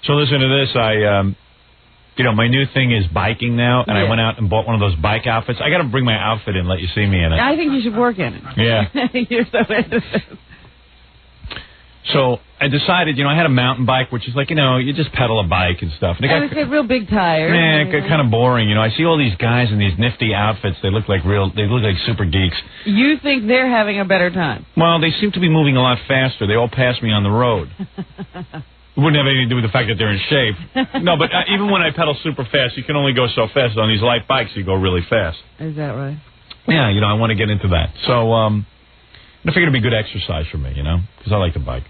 So listen to this. My new thing is biking now, and I went out and bought one of those bike outfits. I got to bring my outfit in, let you see me in it. I think you should work in it. Yeah. You're so into this. So I decided, I had a mountain bike, which is like, you just pedal a bike and stuff. And it's got real big tires. Yeah, kind of boring. I see all these guys in these nifty outfits. They look like super geeks. You think they're having a better time? Well, they seem to be moving a lot faster. They all pass me on the road. It wouldn't have anything to do with the fact that they're in shape. No, but even when I pedal super fast, you can only go so fast. On these light bikes, you go really fast. Is that right? Yeah, I want to get into that. So I figured it'd be good exercise for me, because I like to bike.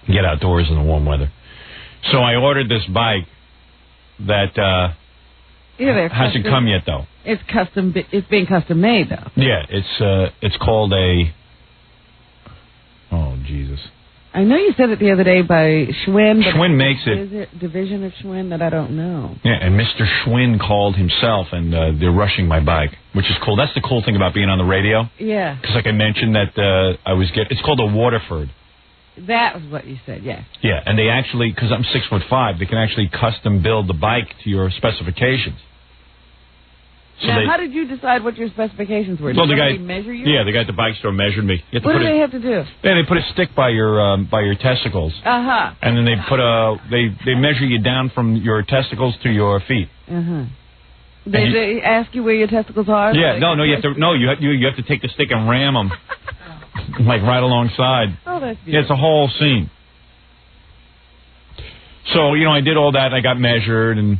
Get outdoors in the warm weather. So I ordered this bike that hasn't come yet, though. It's custom. It's being custom made, though. Yeah, it's called a... Oh, Jesus. I know you said it the other day by Schwinn. Schwinn makes it. Is it division of Schwinn that I don't know? Yeah, and Mr. Schwinn called himself, and they're rushing my bike, which is cool. That's the cool thing about being on the radio. Yeah. Because like I mentioned that it's called a Waterford. That was what you said, yeah. Yeah, and they actually, because I'm 6'5", they can actually custom build the bike to your specifications. So now, how did you decide what your specifications were? Did somebody measure you? Yeah, the guy at the bike store measured me. What do they have to do? Yeah, they put a stick by your testicles. Uh-huh. And then they they measure you down from your testicles to your feet. Uh-huh. They ask you where your testicles are? Yeah, you have to take the stick and ram them. Like right alongside. Oh, that's beautiful. Yeah, it's a whole scene. So, I did all that. I got measured, and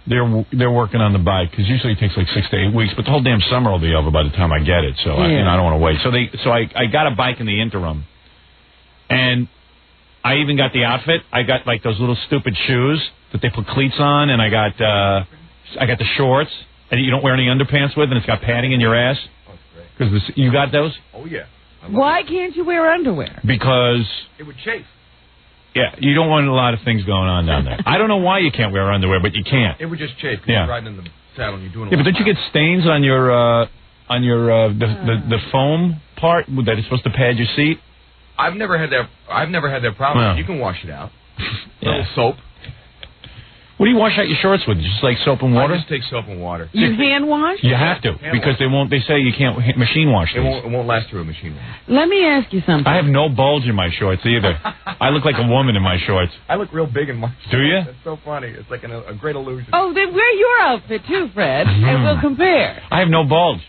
they're working on the bike, because usually it takes like 6 to 8 weeks, but the whole damn summer will be over by the time I get it. So, I don't want to wait. So I got a bike in the interim, and I even got the outfit. I got like those little stupid shoes that they put cleats on, and I got the shorts, and you don't wear any underpants with, and it's got padding in your ass. Because you got those? Oh, yeah. Why can't you wear underwear? Because... it would chafe. Yeah, you don't want a lot of things going on down there. I don't know why you can't wear underwear, but you can't. It would just chafe. You're riding in the saddle and you're doing a lot. But don't you get stains on the foam part that is supposed to pad your seat? I've never had that problem. Well, you can wash it out. A little soap. What do you wash out your shorts with? Just like soap and water? I just take soap and water. You hand wash? You have to, because they say you can't machine wash these. It won't last through a machine wash. Let me ask you something. I have no bulge in my shorts either. I look like a woman in my shorts. I look real big in my shorts. Do you? It's so funny. It's like a great illusion. Oh, then wear your outfit too, Fred, and we'll compare. I have no bulge.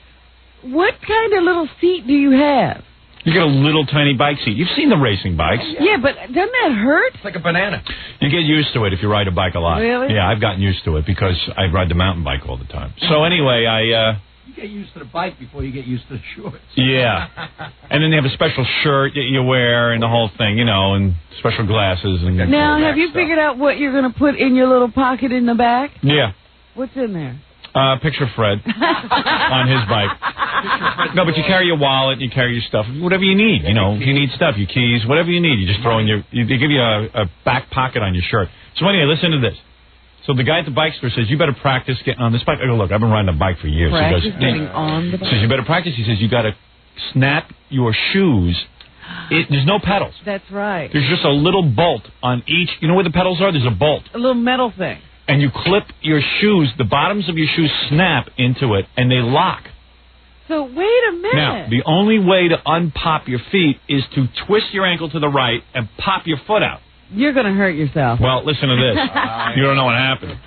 What kind of little seat do you have? You get a little tiny bike seat. You've seen the racing bikes. Yeah, but doesn't that hurt? It's like a banana. You get used to it if you ride a bike a lot. Really? Yeah, I've gotten used to it because I ride the mountain bike all the time. So anyway, you get used to the bike before you get used to the shorts. Yeah. And then they have a special shirt that you wear and the whole thing, and special glasses. And now, have you figured out what you're going to put in your little pocket in the back? Yeah. What's in there? Picture Fred on his bike. No, but you carry your wallet, you carry your stuff, whatever you need. If you need stuff, your keys, whatever you need, you just throw in they give you a back pocket on your shirt. So anyway, listen to this. So the guy at the bike store says, you better practice getting on this bike. I go, look, I've been riding a bike for years. Practice getting on the bike. He says, you better practice. He says, you got to snap your shoes. There's no pedals. That's right. There's just a little bolt on each. You know where the pedals are? There's a bolt. A little metal thing. And you clip your shoes, the bottoms of your shoes snap into it, and they lock. So wait a minute. Now, the only way to unpop your feet is to twist your ankle to the right and pop your foot out. You're going to hurt yourself. Well, listen to this. You don't know what happened.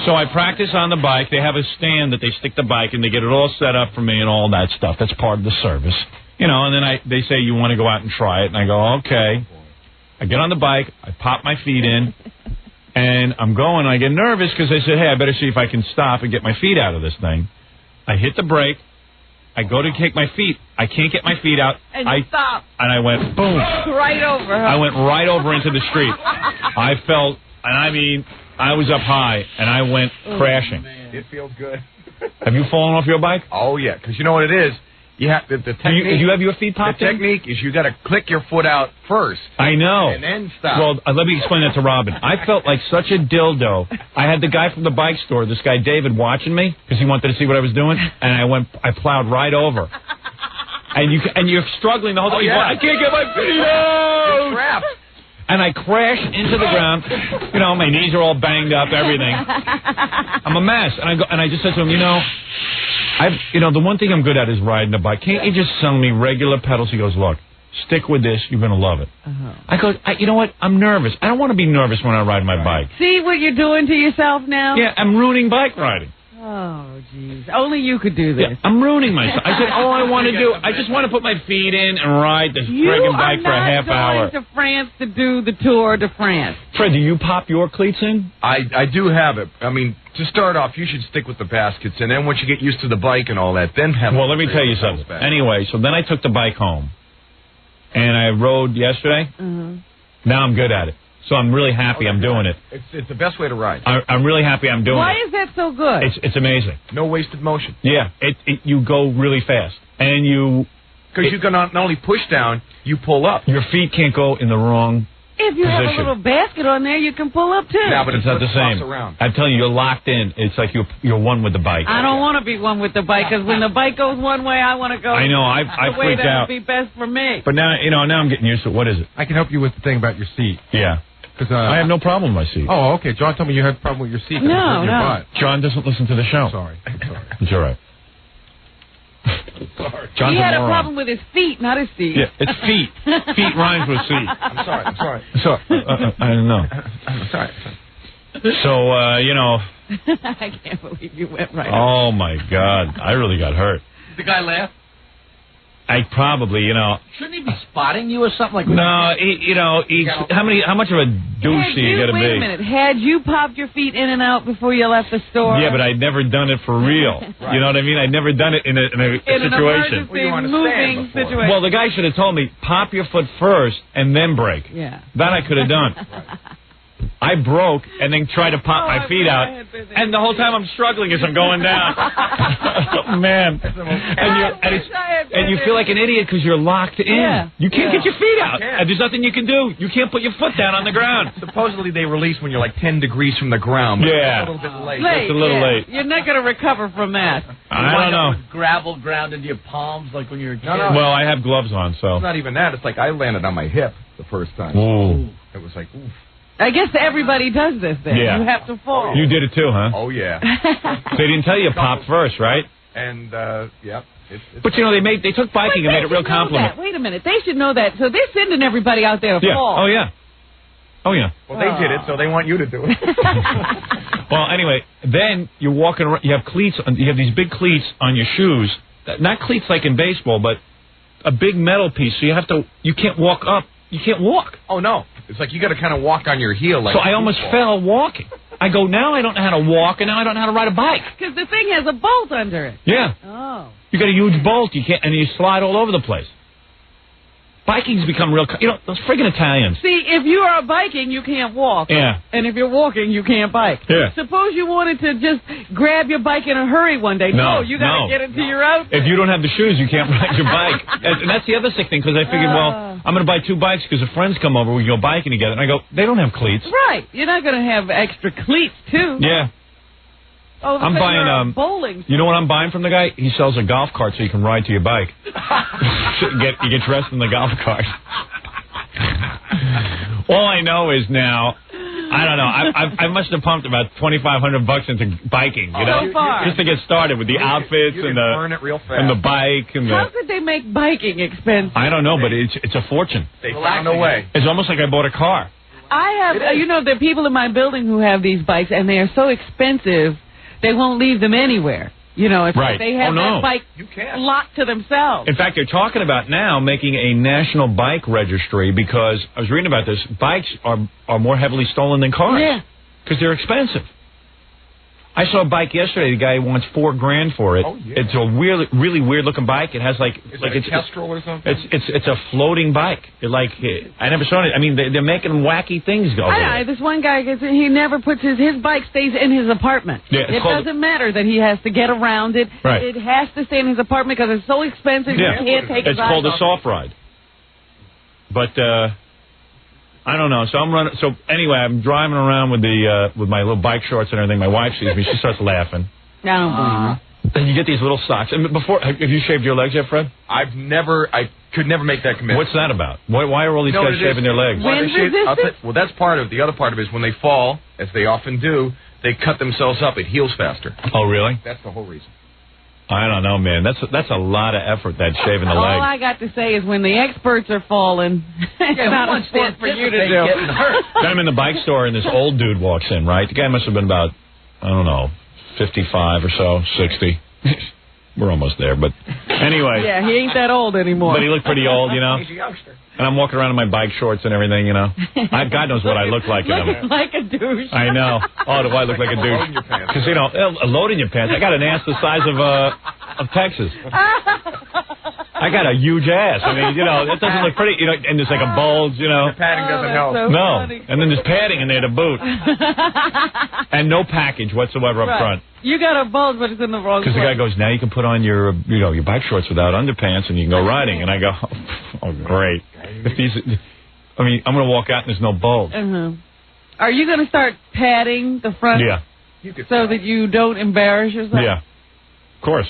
So I practice on the bike. They have a stand that they stick the bike, and they get it all set up for me and all that stuff. That's part of the service. And then they say, you want to go out and try it, and I go, okay. I get on the bike. I pop my feet in. And I'm going, I get nervous because I said, hey, I better see if I can stop and get my feet out of this thing. I hit the brake. I go to take my feet. I can't get my feet out. And you stop. And I went, boom. Right over. Huh? I went right over into the street. I felt, I was up high, and I went crashing. It feels good. Have you fallen off your bike? Oh, yeah, because you know what it is? You have the technique. Do you have your feet popped in? The technique is you got to click your foot out first. I know. And then stop. Well, let me explain that to Robin. I felt like such a dildo. I had the guy from the bike store, this guy David, watching me because he wanted to see what I was doing, and I plowed right over. And you're struggling the whole time. Yeah. I can't get my feet out. You're trapped. And I crash into the ground. You know, my knees are all banged up, everything. I'm a mess. And I just said to him, the one thing I'm good at is riding a bike. Can't you just sell me regular pedals? He goes, look, stick with this. You're going to love it. I go, you know what? I'm nervous. I don't want to be nervous when I ride my bike. See what you're doing to yourself now? Yeah, I'm ruining bike riding. Oh, jeez. Only you could do this. Yeah, I'm ruining myself. I said, all I want to do, I just want to put my feet in and ride this friggin' bike for a half hour. You are not going to France to do the Tour de France. Fred, do you pop your cleats in? I do have it. I mean, to start off, you should stick with the baskets, and then once you get used to the bike and all that, then have... Well, let me tell you something. Anyway, so then I took the bike home, and I rode yesterday. Now I'm good at it. So I'm really happy I'm doing it. It's the best way to ride. I'm really happy I'm doing it. Why is that so good? It's amazing. No wasted motion. Yeah, you go really fast. And you... Because you can not only push down, you pull up. Your feet can't go in the wrong If you position. have a little basket on there, you can pull up, too. Yeah, but it's not the same. I'm telling you, you're locked in. It's like you're one with the bike. I don't want to be one with the bike, because when the bike goes one way, I want to go I know, I the way freaked that out. would be best for me. But now, now I'm getting used to it. What is it? I can help you with the thing about your seat. Yeah. I have no problem with my seat. Oh, okay. John told me you had a problem with your seat. No. John doesn't listen to the show. Sorry. It's all right. John's he had a moron. problem with his feet, not his seat. Yeah, it's feet. Feet rhymes with seat. I'm sorry. So, I don't know. I'm sorry. So, I can't believe you went right. Oh, my God. I really got hurt. Did the guy laugh? I probably, Shouldn't he be spotting you or something like that? No, he's how much of a douche do you got to be? Wait a minute. Had you popped your feet in and out before you left the store? Yeah, but I'd never done it for real. Right. You know what I mean? I'd never done it in a situation. An moving situation. Well, the guy should have told me, pop your foot first and then brake. Yeah. That I could have done. I broke and then tried to pop my feet out, and the whole time I'm struggling as I'm going down. Oh, man. And you feel like an idiot because you're locked in. Yeah. You can't get your feet out. And there's nothing you can do. You can't put your foot down on the ground. Supposedly they release when you're like 10 degrees from the ground. But Yeah. It's a little bit late. It's a little late. You're not going to recover from that. I don't know. With gravel ground into your palms like when you're a kid. No. Well, I have gloves on, so. It's not even that. It's like I landed on my hip the first time. Ooh. It was like, oof. I guess everybody does this then. Yeah. You have to fall. You did it too, huh? Oh, yeah. They didn't tell you pop first, right? And, yep. But, they took biking and made it real compliment. Wait a minute. They should know that. So they're sending everybody out there to Yeah. fall. Oh, yeah. Oh, yeah. Well, they did it, so they want you to do it. Well, anyway, then you're walking around. You have cleats. You have these big cleats on your shoes. Not cleats like in baseball, but a big metal piece. So you can't walk up. You can't walk. Oh, no. It's like you got to kind of walk on your heel. Like so I almost fell walking. I go, now I don't know how to walk, and now I don't know how to ride a bike. Because the thing has a bolt under it. Yeah. Oh. You got a huge bolt. You can't, and you slide all over the place. Biking's become real. Those friggin' Italians. See, if you are biking, you can't walk. Yeah. And if you're walking, you can't bike. Yeah. Suppose you wanted to just grab your bike in a hurry one day. No, you got to get into your outfit. If you don't have the shoes, you can't ride your bike. And that's the other sick thing, because I figured, well, I'm going to buy 2 bikes because if friends come over, we can go biking together. And I go, they don't have cleats. Right. You're not going to have extra cleats, too. Yeah. Oh, I'm buying bowling. You know what I'm buying from the guy? He sells a golf cart so you can ride to your bike. You get dressed in the golf cart. All I know is now, I don't know. I must have pumped about $2,500 into biking. So far. Just to get started with the outfits you and burn it real fast. and the bike and How could they make biking expensive? I don't know, but it's a fortune. They found a way. It's almost like I bought a car. I have, there are people in my building who have these bikes, and they are so expensive, they won't leave them anywhere. If Right. they have that bike locked to themselves. In fact, they're talking about now making a national bike registry because I was reading about this. Bikes are more heavily stolen than cars. Yeah. Because they're expensive. I saw a bike yesterday. The guy wants $4,000 for it. Oh, yeah. It's a really weird looking bike. It has it's a Kestrel or something. It's a floating bike. I never saw it. I mean, they're making wacky things go. I know. This one guy he never puts his bike stays in his apartment. Yeah, it doesn't matter that he has to get around it. Right. It has to stay in his apartment because it's so expensive. Yeah. You can't take it. It's called a soft ride. But I don't know. So I'm running. So anyway, I'm driving around with my little bike shorts and everything. My wife sees me. She starts laughing. I don't believe And you get these little socks. And before, have you shaved your legs yet, Fred? I could never make that commitment. What's that about? Why are all these guys shaving their legs? Wind resistance? Well, that's part of it. The other part of it is when they fall, as they often do, they cut themselves up. It heals faster. Oh, really? That's the whole reason. I don't know, man. That's a lot of effort, that shaving the All legs. I got to say is when the experts are falling, it's not a sport for you to do. Then I'm in the bike store, and this old dude walks in, right? The guy must have been about, I don't know, 55 or so, 60. We're almost there, but anyway. Yeah, he ain't that old anymore. But he looked pretty old, you know? He's a youngster. And I'm walking around in my bike shorts and everything, you know? God knows what I look like. Looking like a douche. I know. Oh, do I look like a douche? Load in your pants. Because, you know, a load in your pants. I got an ass the size of Texas. I got a huge ass. I mean, you know, it doesn't look pretty, you know, and there's like a bulge, you know. The padding doesn't help. So No. funny. And then there's padding in there to boot. And no package whatsoever up front. You got a bulge, but it's in the wrong place. Because the guy goes, now you can put on your, you know, your bike shorts without underpants and you can go riding. And I go, oh, great. If these, I mean, I'm going to walk out and there's no bulge. Are you going to start padding the front Yeah. so that you don't embarrass yourself? Yeah. Of course.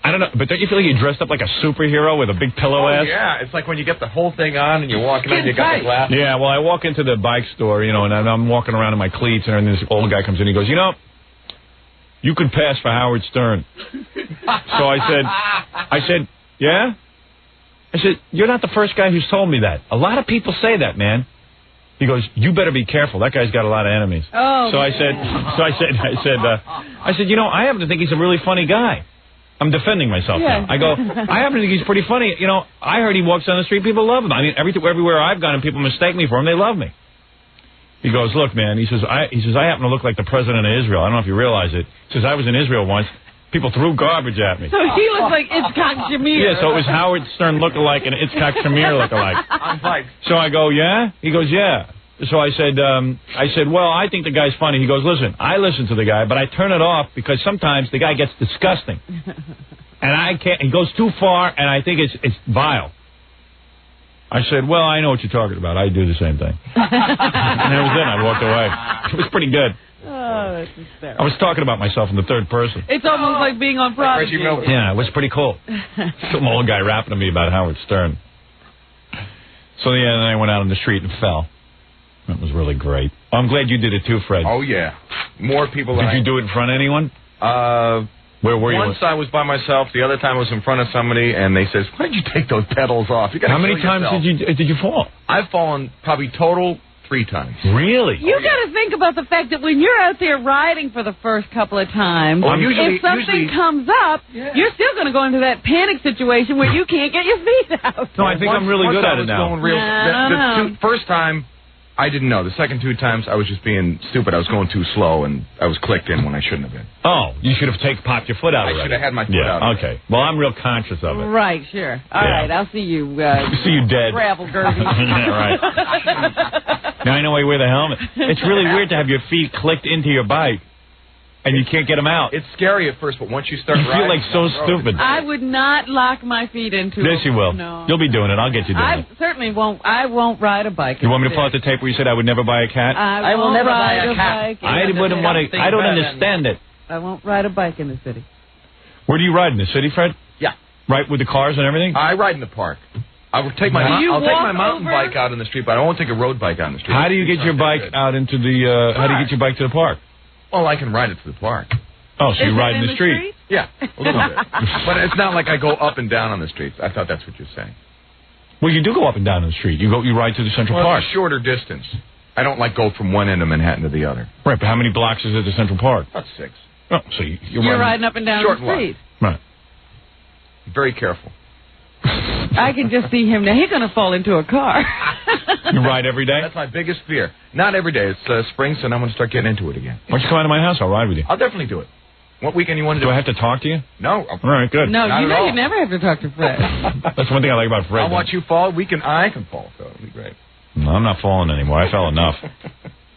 I don't know, but don't you feel like you dressed up like a superhero with a big pillow ass? Yeah, it's like when you get the whole thing on and you're walking in, you got the glass. Yeah, well, I walk into the bike store, you know, and I'm walking around in my cleats, and this old guy comes in, he goes, you know, you could pass for Howard Stern. So I said, yeah? I said, you're not the first guy who's told me that. A lot of people say that, man. He goes, you better be careful. That guy's got a lot of enemies. Oh, so I said, you know, I happen to think he's a really funny guy. I'm defending myself now. I go, I happen to think he's pretty funny. You know, I heard he walks down the street, people love him. I mean, everywhere I've gone and people mistake me for him, they love me. He goes, look, man, he says, I happen to look like the president of Israel. I don't know if you realize it. He says, I was in Israel once. People threw garbage at me. So he looks like Itzhak Shamir. Yeah, so it was Howard Stern look-alike and Itzhak Shamir look-alike. On bike. So I go, yeah? He goes, yeah. So I said, well, I think the guy's funny. He goes, listen, I listen to the guy, but I turn it off because sometimes the guy gets disgusting. And I can't, he goes too far, and I think it's vile. I said, well, I know what you're talking about. I do the same thing. And that was it. I walked away. It was pretty good. Oh, that's hysterical. I was talking about myself in the third person. It's almost like being on Prodigy. Yeah, it was pretty cool. Some old guy rapping to me about Howard Stern. So then I went out on the street and fell. That was really great. I'm glad you did it too, Fred. Oh, yeah. More people than Did you do it in front of anyone? Where were you? Once I was by myself. The other time I was in front of somebody, and they says, why did you take those pedals off? You How many times did you fall? I've fallen probably total 3 times. Really? You got to think about the fact that when you're out there riding for the first couple of times, if something comes up, you're still going to go into that panic situation where you can't get your feet out. No, I think I'm really good at it now. The first time, I didn't know. The second 2 times, I was just being stupid. I was going too slow, and I was clicked in when I shouldn't have been. Oh, you should have popped your foot out already. I should have had my foot out. Okay. Well, I'm real conscious of it. Right, sure. All right, I'll see you. See you dead. Gravel derby. Yeah, right. Now I know why you wear the helmet. It's really weird to have your feet clicked into your bike, and you can't get them out. It's scary at first, but once you start you feel like so stupid. I would not lock my feet into it. Yes, you will. No. You'll be doing it. I'll get you doing it. I certainly won't. I won't ride a bike. You want me to pull out the tape where you said I would never buy a cat? I will never buy a cat. I wouldn't want to. I don't understand it. I won't ride a bike in the city. Where do you ride in the city, Fred? Yeah. Right with the cars and everything? I ride in the park. I will take my mountain bike out in the street, but I won't take a road bike out in the street. How do you get your bike out into the? How do you get your bike to the park? Well, I can ride it to the park. Oh, so you ride in the street? Yeah, a little bit. But it's not like I go up and down on the streets. I thought that's what you're saying. Well, you do go up and down on the street. You ride to the Central Park. It's a shorter distance. I don't like go from one end of Manhattan to the other. Right, but how many blocks is it to Central Park? About 6. Oh, so you're riding up and down the street. Right. Very careful. I can just see him now. He's going to fall into a car. You ride every day? That's my biggest fear. Not every day. It's spring, so I'm going to start getting into it again. Why don't you come out to my house? I'll ride with you. I'll definitely do it. What weekend you want to do? Do I have to talk to you? No. All right, good. No, you know you never have to talk to Fred. That's one thing I like about Fred. I'll watch you fall. I can fall, so it'll be great. No, I'm not falling anymore. I fell enough.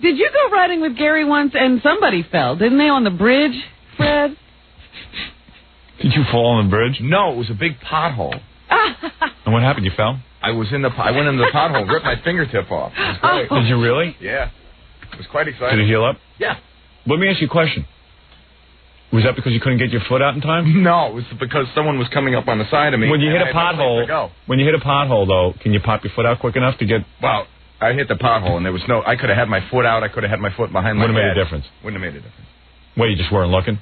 Did you go riding with Gary once and somebody fell? Didn't they on the bridge, Fred? Did you fall on the bridge? No, it was a big pothole. And what happened? You fell? I went into the pothole, ripped my fingertip off. It was great. Did you really? Yeah. It was quite exciting. Did it heal up? Yeah. Let me ask you a question. Was that because you couldn't get your foot out in time? No, it was because someone was coming up on the side of me. When you hit a pothole, though, can you pop your foot out quick enough to get... Well, I hit the pothole, and there was no... I could have had my foot out. I could have had my foot behind my head. Wouldn't have made a difference. Wouldn't have made a difference. Well, you just weren't looking?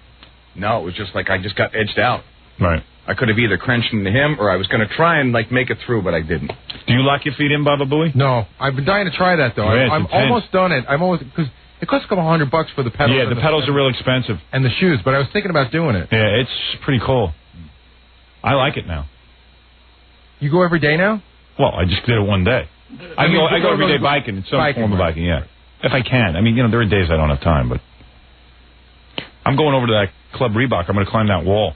No, it was just like I just got edged out. Right. I could have either crunched into him, or I was going to try and, like, make it through, but I didn't. Do you lock your feet in, Baba Booey? No. I've been dying to try that, though. Yeah, I'm almost done it. Because it costs a couple $100 for the pedals. Yeah, the pedals are real expensive. And the shoes, but I was thinking about doing it. Yeah, it's pretty cool. I like it now. You go every day now? Well, I just did it one day. I go every day biking. It's some form of biking, yeah. If I can. I mean, there are days I don't have time, but... I'm going over to that Club Reebok. I'm going to climb that wall.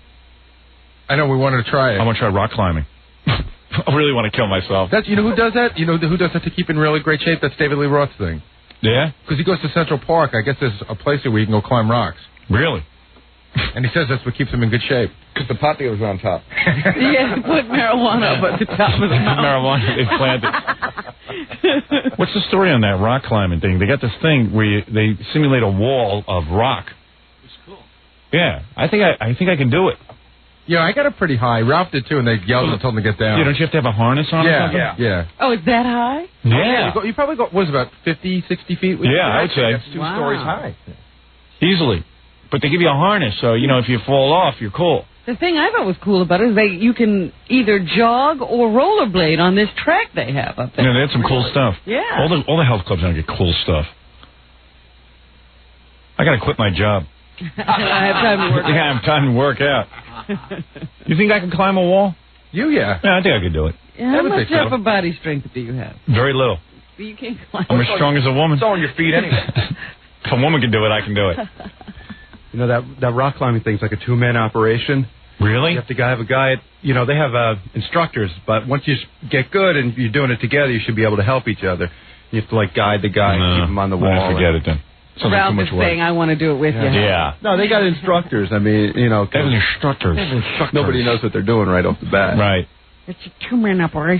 I know, we wanted to try it. I'm going to try rock climbing. I really want to kill myself. You know who does that? You know who does that to keep in really great shape? That's David Lee Roth's thing. Yeah? Because he goes to Central Park. I guess there's a place where you can go climb rocks. Really? And he says that's what keeps him in good shape. Because the pot dealer's on top. Yeah, put marijuana up at the top of the mountain. Marijuana, they planted. What's the story on that rock climbing thing? They got this thing where they simulate a wall of rock. It's cool. Yeah, I think I can do it. Yeah, I got it pretty high. Ralph did too, and they yelled and told him to get down. Yeah, don't you have to have a harness on or something? Yeah. Oh, it's that high? Yeah. You probably got, what was it, about 50, 60 feet? Yeah, I would say. That's 2 stories high. Easily. But they give you a harness, so, if you fall off, you're cool. The thing I thought was cool about it is you can either jog or rollerblade on this track they have up there. Yeah, they had some cool stuff. Yeah. All the health clubs now get cool stuff. I got to quit my job. I have time to work out. I have time to work out. You think I can climb a wall? Yeah. Yeah, I think I could do it. Yeah, how much upper body strength do you have? Very little. You can't climb. I'm as strong as a woman. It's on your feet anyway. If a woman can do it, I can do it. You know, that rock climbing thing's like a 2-man operation. Really? You have to have a guy, they have instructors, but once you get good and you're doing it together, you should be able to help each other. You have to, guide the guy and keep him on the wall. Forget it then. Ralph is saying, I want to do it with you. Yeah. No, they got instructors. I mean, They have instructors. Nobody knows what they're doing right off the bat. Right. It's a 2-man operation.